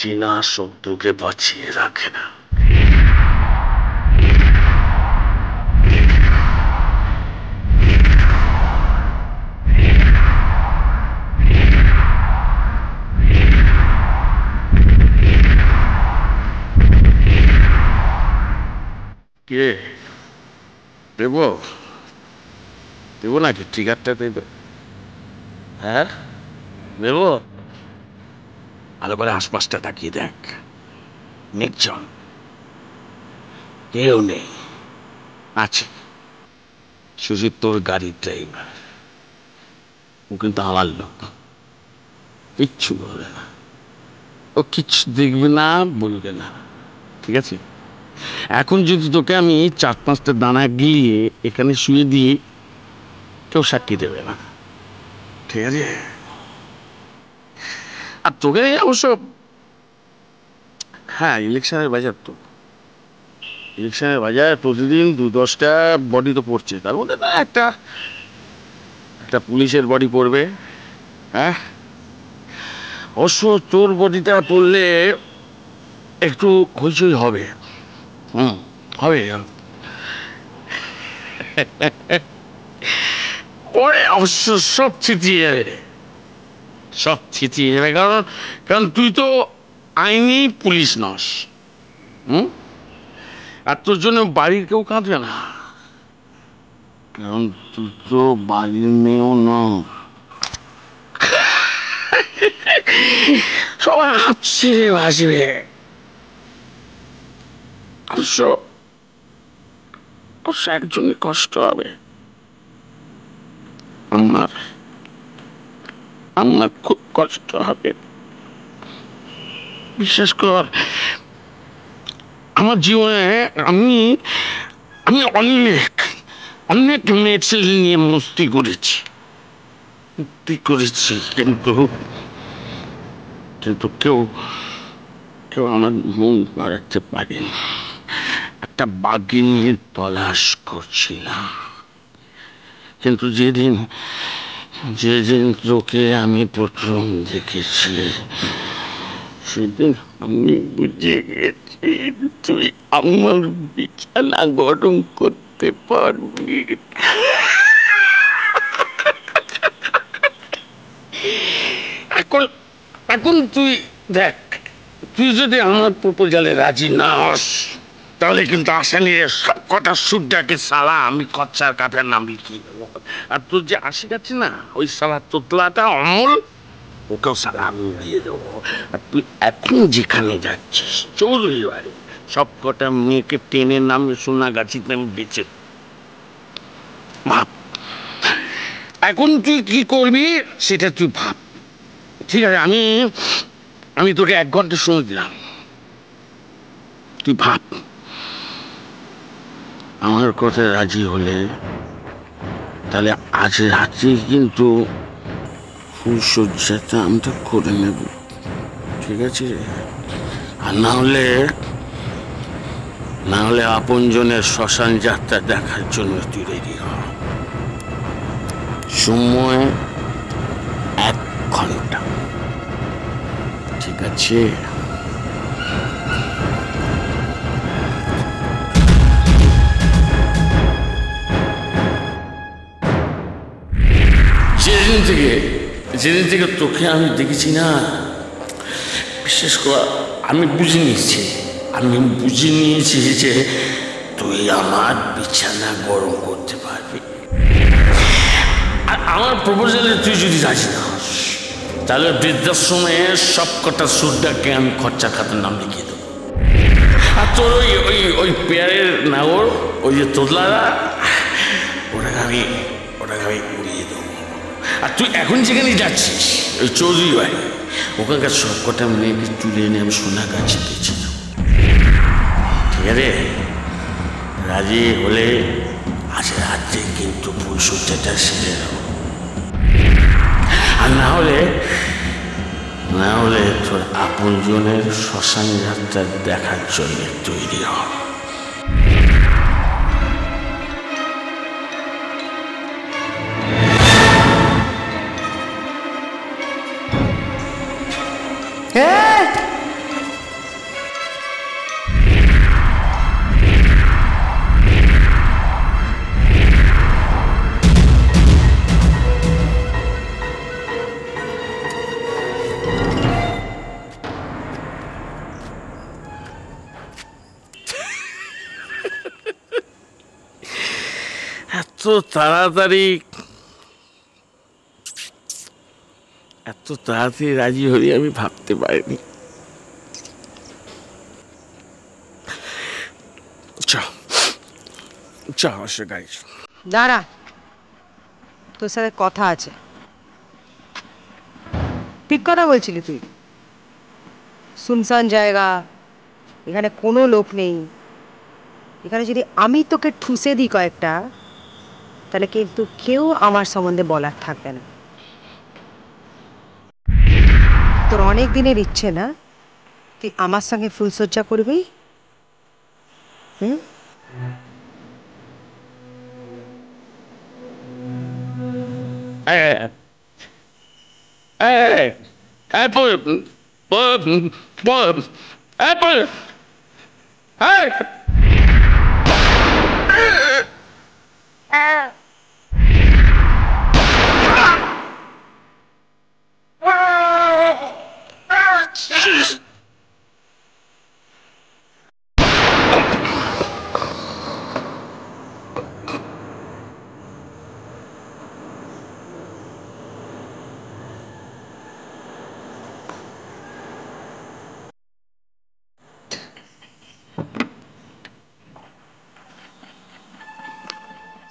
চেনা শত্রুকে বাঁচিয়ে রাখে না। কে দেব? দেবো নাকি ট্রিগারটা দেবে? হ্যাঁ দেব। ভালো করে আশপাশটা তাকিয়ে দেখ, নির্জন, কেউ নেই। আছে শুধু তোর গাড়ির ড্রাইভার, ও কিন্তু আমার লোক, কিচ্ছু বলবে না, ও কিচ্ছু দেখবে না, বলবে না, ঠিক আছে? এখন যদি তোকে আমি 4-5টা দানা গিলিয়ে এখানে শুয়ে দিই, কেউ সাক্ষী দেবে না, ঠিক আছে? আর তোকে অবশ্য, হ্যাঁ ইলেকশনের বাজার তো, ইলেকশনের বাজার প্রতিদিন 2-10টা বডি তো পড়ছে, তার মধ্যে না একটা একটা পুলিশের বডি পড়বে। হ্যাঁ অবশ্য তোর বডিটা পড়লে একটু হইচই হবে। হবে। পরে অবশ্য সব ছিটিয়ে যাবে, সব ছিটিয়ে যাবে, কারণ কারণ তুই তো আইনি পুলিশ নস। আর তোর জন্য বাড়ির কেউ কাঁদবে না, কারণ তুই তো বাড়ির মেয়েও ন। সবাই হাসছে রে, ভাসবে। অবশ্য অবশ্য একজনের কষ্ট হবে, আমার আমার খুব কষ্ট হবে, বিশ্বাস কর। আমার জীবনে আমি আমি অনেক অনেক মেয়ে ছেলে নিয়ে মস্তি করেছি, কিন্তু কিন্তু কেউ কেউ আমার মন বাড়াতে পারেনি। একটা বাঘিনীর তলাশ করছিলাম, কিন্তু যেদিন যেদিন তোকে আমি প্রথম দেখেছি, সেদিন আমি বুঝে গেছি তুই আমার বিছানা গরম করতে পারবি। এখন এখন তুই দেখ, তুই যদি আমার প্রপোজালে রাজি না হস, তাহলে কিন্তু আসানির সব কটা সুরটাকে সালা আমি কচ্ছার কাঠের নাম লিখিয়ে দেবো। আর তোর যে আশি আছে না, ওই সালা তোতলাটা অমল, ওকেও সালা আমি দিয়ে দেবো। আর তুই এখন যেখানে যাচ্ছিস চৌধুরী বাড়ি, সব কটা মেয়েকে টেনে নামে সোনাগাছিতে আমি বেঁচে ভাব। এখন তুই কি করবি সেটা তুই ভাব, ঠিক আছে? আমি আমি তোকে 1 ঘন্টা সময় দিলাম, তুই ভাব। আমার কথা রাজি হলে তাহলে আজ রাত্রে কিন্তু ফুলসজ্জাটা আমরা করে নেব, ঠিক আছে? আর না হলে আপনজনের শ্মশান যাত্রা দেখার জন্য তুই রেডি হ। সময় 1 ঘন্টা, ঠিক আছে? যেদিন থেকে তোকে আমি দেখেছি না, বিশেষ করে আমি বুঝে নিয়েছি যে তুই আমার বিছানা গরম করতে পারবি। আর আমার প্রপোজালে তুই যদি রাজি না হস, তাহলে বৃদ্ধাশ্রমে সব কটা সুরটাকে আমি খরচা খাতার নাম লিখিয়ে দেবো। আর তোর ওই পেয়ারের নাগর, ওই যে তোতলারা, ওটাকে আমি উড়িয়ে দেবো। আর তুই এখন যেখানে যাচ্ছিস ওই চৌধুরী বাড়ি, ওখানকার সব কটা মেয়েকে তুলে এনে আমি সোনাগাছি বেঁচে দেবো, ঠিক আছে? রাজি হলে আজ রাত্রে কিন্তু ফুলসজ্জাটা সেরে দেবো। আর না হলে তোর আপনজনের শ্মশান যাত্রা দেখার জন্য তৈরি হ। তাড়াতাড়ি রাজি হই আমি ভাবতে পারিনি। দাঁড়া, তোর সাথে কথা আছে। ঠিক কথা বলছিলি তুই। শুনশান জায়গা, এখানে কোনো লোক নেই। এখানে যদি আমি তোকে ঠুসে দিই কয়েকটা, তাহলে কিন্তু কেউ আমার সম্বন্ধে বলার থাকবে না। তোর অনেক দিনের ইচ্ছে না তুই আমার সঙ্গে ফুলসজ্জা করবি? হুম?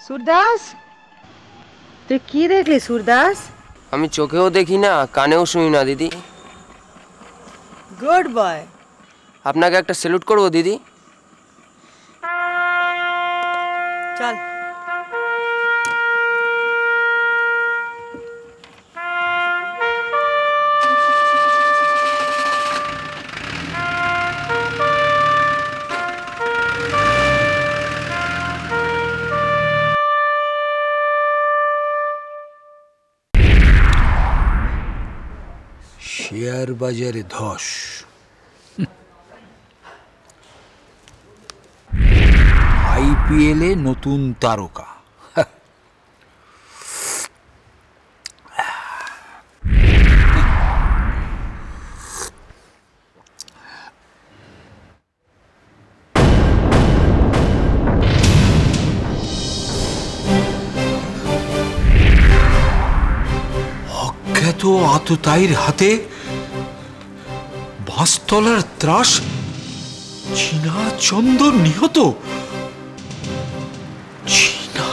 সুরদাস, তুই কি দেখলি সুরদাস? আমি চোখেও দেখি না, কানেও শুনি না দিদি। Good boy. আপনাকে একটা স্যালুট করবো দিদি? চল। শেয়ার বাজারে ধস, আইপিএলে নতুন তারকা। অজ্ঞাত আততায়ীর হাতে বাঁশতলার ত্রাস, চীনা চন্দন নিহত। চীনা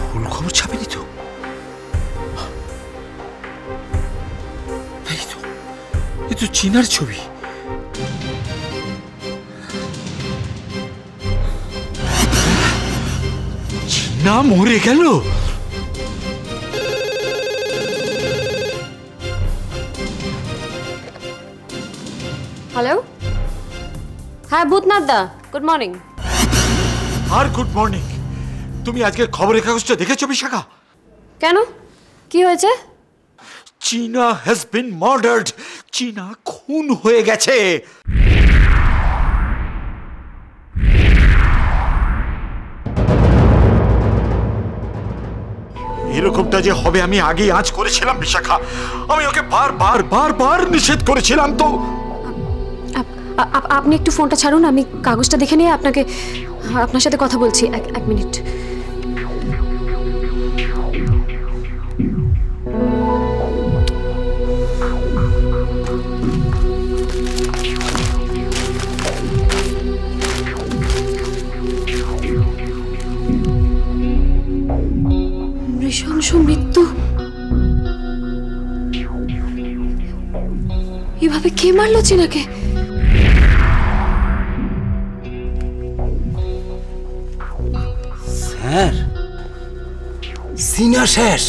ভুল খবর ছাপেনি তো? এ তো চীনার ছবি। চীনা মরে গেল। হ্যালো, হ্যাঁ ভূতনাথ দা, গুড মর্নিং। আর গুড মর্নিং। তুমি আজকের খবরের কাগজটা দেখেছো বিশাখা? কেন, কি হয়েছে? চীনা হ্যাজ বিন মার্ডার্ড। চীনা খুন হয়ে গেছে। এরকমটা যে হবে আমি আগেই আঁচ করেছিলাম বিশাখা। আমি ওকে বার নিষেধ করেছিলাম। তো আপনি একটু ফোনটা ছাড়ুন, আমি কাগজটা দেখে নিয়ে আপনার সাথে কথা বলছি। এক মিনিট। নৃশংস মৃত্যু, এভাবে কে মারলো চীনাকে? স্যার, চীনা শেষ।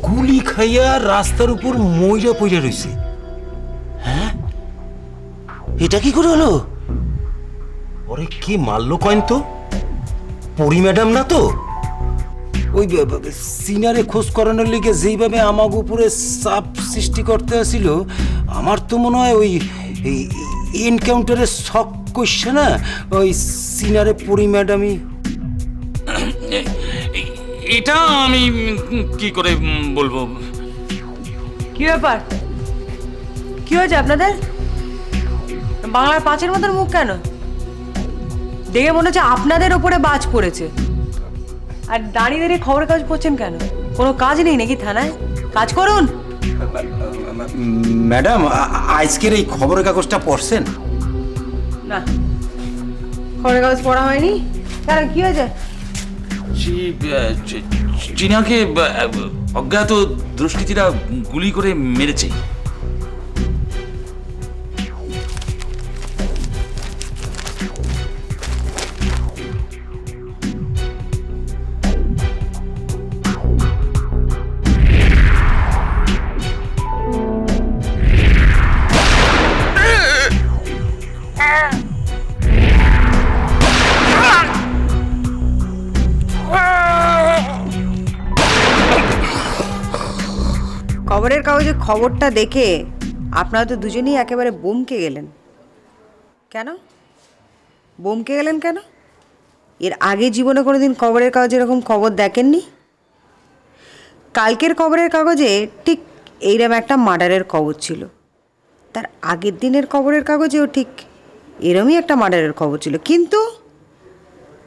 গুলি খাইয়া রাস্তার উপর মইরা পইরা রইছে। হ্যাঁ, এটা কি করে হলো? ওরে কি মারলো কয়েন তো? পরি ম্যাডাম না তো? ওই সিনারে খোঁজ করানোর লিগে যেইভাবে আমাগ উপরে চাপ সৃষ্টি করতে আসছিল, আমার তো মনে হয় ওই এনকাউন্টারের শক করছে না ওই সিনারে পরি ম্যাডামই। এটা আমি কি করে বলবো? কি ব্যাপার, কি হয়েছে আপনাদের? বাংলার 5-এর মতন মুখ কেন? দেখে মনে হচ্ছে আপনাদের ওপরে বাজ পড়েছে। আর দাঁড়িয়ে দাঁড়িয়ে খবরের কাজ করছেন কেন? কোনো কাজ নেই নাকি থানায়? কাজ করুন। ম্যাডাম, আজকের এই খবরের কাগজটা পড়ছেন? না, খবরের কাগজ পড়া হয়নি। কেন, কি হয়েছে? চীনাকে অজ্ঞাত দুষ্কৃতীরা গুলি করে মেরেছে। খবরের কাগজে খবরটা দেখে আপনারা তো দুজনেই একেবারে বমকে গেলেন। কেন বমকে গেলেন কেন? এর আগে জীবনে কোনোদিন খবরের কাগজে এরকম খবর দেখেননি? কালকের খবরের কাগজে ঠিক এইরকম একটা মার্ডারের খবর ছিল, তার আগের দিনের খবরের কাগজেও ঠিক এরমই একটা মার্ডারের খবর ছিল, কিন্তু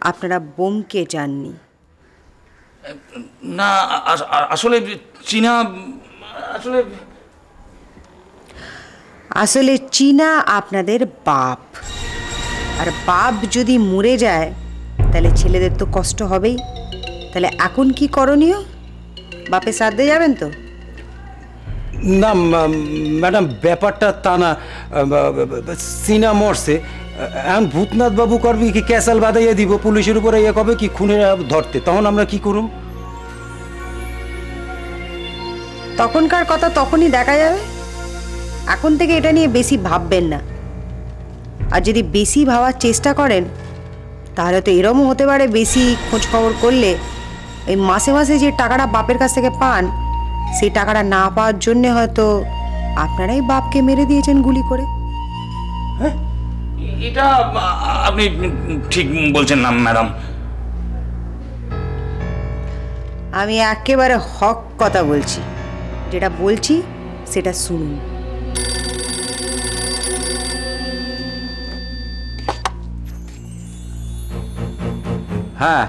আপনারা বমকে যাননি। না, আসলে চীনা আসলে চীনা আপনাদের বাপ, আর বাপ যদি মরে যায় তাহলে ছেলেদের তো কষ্ট হবেই। তাহলে এখন কি করণীয়? বাপের শ্রাদ্ধে যাবেন তো? না ম্যাডাম, ব্যাপারটা তা না। চীনা মরছে, এখন ভূতনাথ বাবু করবি কি ক্যাসাল বাঁধাইয়া দিব, পুলিশের উপরে ইয়ে কবে কি খুনে ধরতে, তখন আমরা কি করুম? তখনকার কথা তখনই দেখা যাবে। এখন থেকে এটা নিয়ে বেশি ভাববেন না। আর যদি বেশি ভাবার চেষ্টা করেন তাহলে তো এরমও হতে পারে, বেশি খোঁজ খবর করলে এই মাসে মাসে যে টাকাটা বাপের কাছ থেকে পান, সেই টাকাটা না পাওয়ার জন্যে হয়তো আপনারাই বাপকে মেরে দিয়েছেন গুলি করে। হ্যাঁ, এটা আপনি ঠিক বলছেন না ম্যাডাম। আমি একেবারে হক কথা বলছি, যেটা বলছি সেটা শুনুন। হ্যাঁ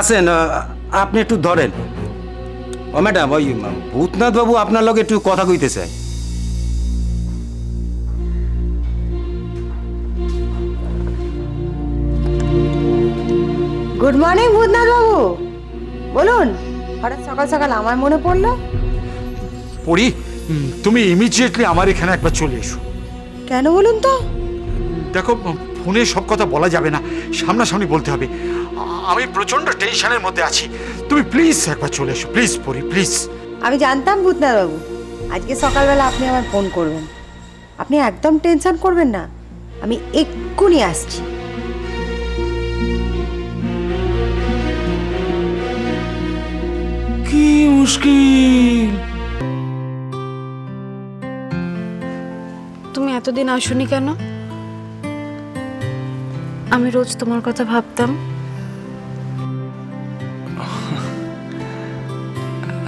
আসেন, আপনি একটু ধরেন। ও ম্যাডাম, ওই ভূতনাথ বাবু আপনার লগে একটু কথা কইতে চাই। গুড মর্নিং ভূতনাথ বাবু, বলুন। হঠাৎ সকাল সকাল আমার মনে পড়লো? পড়ি, তুমি ইমিডিয়েটলি আমার এখানে একবার চলে এসো। কেন বলুন তো? দেখো, ফোনে সব কথা বলা যাবে না, সামনাসামনি বলতে হবে। আমি প্রচন্ড টেনশনের মধ্যে আছি, তুমি প্লিজ একবার চলে এসো, প্লিজ পড়ি, প্লিজ। আমি জানতাম ভূতনাথ বাবু আজকে সকালবেলা আপনি আমার ফোন করবেন। আপনি একদম টেনশন করবেন না, আমি এক্ষুনি আসছি। কি মুশকিল! তুমি এতদিন আসোনি কেন? আমি রোজ তোমার কথা ভাবতাম।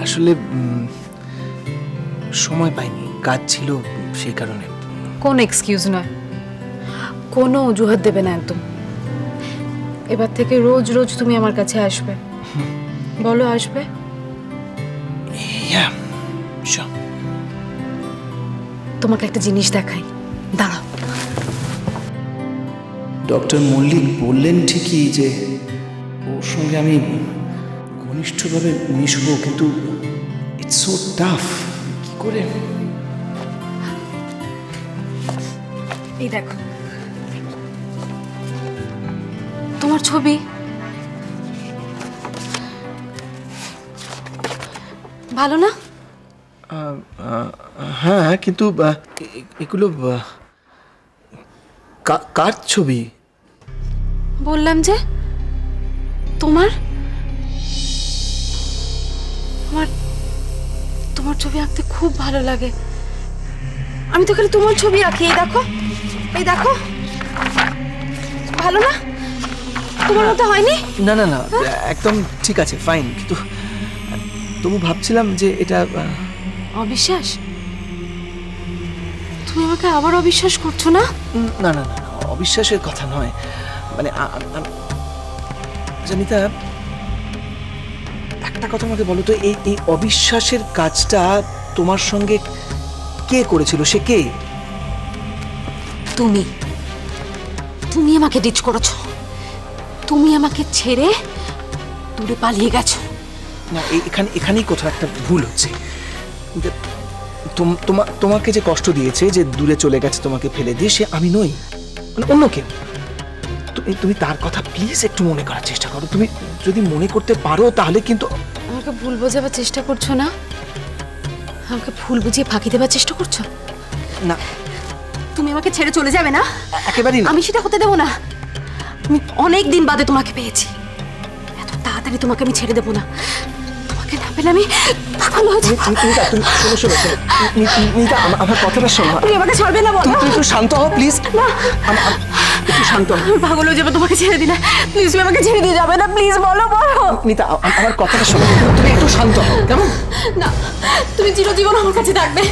আসলে সময় পাইনি, কাজ ছিল সেই কারণে। কোন এক্সকিউজ নয়, কোনো অজুহাত দেবে না একদম। এবার থেকে রোজ রোজ তুমি আমার কাছে আসবে। বলো আসবে? তোমাকে একটা জিনিস দেখাই, দাঁড়াও। ডক্টর মল্লিক বললেন ঠিকই যে ওর সঙ্গে আমি ঘনিষ্ঠভাবে মিশবো, কিন্তু ইটস সো টাফ। কি করে? এই দেখো তোমার ছবি। ভালো না? হ্যাঁ, কিন্তু এগুলো কার ছবি? বললাম যে তোমার আমার তোমার ছবি আঁকতে খুব ভালো লাগে। আমি তো খালি তোমার ছবি আঁকি। এই দেখো, এই দেখো, ভালো না? তোমার মতো হয়নি? না না না, একদম ঠিক আছে, ফাইন। কিন্তু তবু ভাবছিলাম যে এটা অবিশ্বাস। তুমি আমাকে আবার অবিশ্বাস করছো না? না না না, অবিশ্বাসের কথা নয়, মানে জানিতা, একটা কথা আমাকে বলো তো, এই অবিশ্বাসের কাজটা তোমার সঙ্গে কে করেছিল? সে কে? তুমি তুমি আমাকে ডিচ করেছো, তুমি আমাকে ছেড়ে দূরে পালিয়ে গেছো। না, এখানেই কোথাও একটা ভুল হচ্ছে। তোমাকে যে কষ্ট দিয়েছে, যে দূরে চলে গেছে তোমাকে ফেলে দিয়ে, সে আমি নই, মানে অন্য কেউ। তুমি তার কথা প্লিজ একটু মনে করার চেষ্টা করো। তুমি যদি মনে করতে পারো তাহলে কিন্তু। আমাকে ভুল বোঝাবার চেষ্টা করছো না? আমাকে ভুল বুঝিয়ে ফাঁকি দেবার চেষ্টা করছো? না, তুমি আমাকে ছেড়ে চলে যাবে না? একেবারেই না। আমি সেটা হতে দেবো না। আমি অনেক দিন বাদে তোমাকে পেয়েছি, এত তাড়াতাড়ি তোমাকে আমি ছেড়ে দেবো না। তোমাকে না পেলে আমি পাগল হয়ে যাবো। নিতা, তুমি শোনো। নিতা, আমার কথাটা শোনো। তুমি আমাকে ছাড়বে না, বলো। তুমি একটু শান্ত হও প্লিজ। না, একটু শান্ত হও। আমি পাগল হয়ে যাবো তোমাকে ছেড়ে দিলে। প্লিজ তুমি আমাকে ছেড়ে দিয়ে যাবে না, প্লিজ বলো। নিতা, আমার কথাটা শোনো, তুমি একটু শান্ত হও, কেমন? না, তুমি চিরজীবন আমার কাছে থাকবে,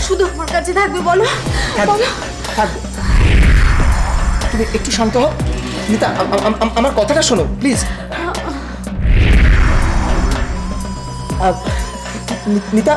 শুধু আমার কাছে থাকবে, বলো। থাকবে। তুমি একটু শান্ত হও নিতা, আমার কথাটা শোনো প্লিজ। নিতা,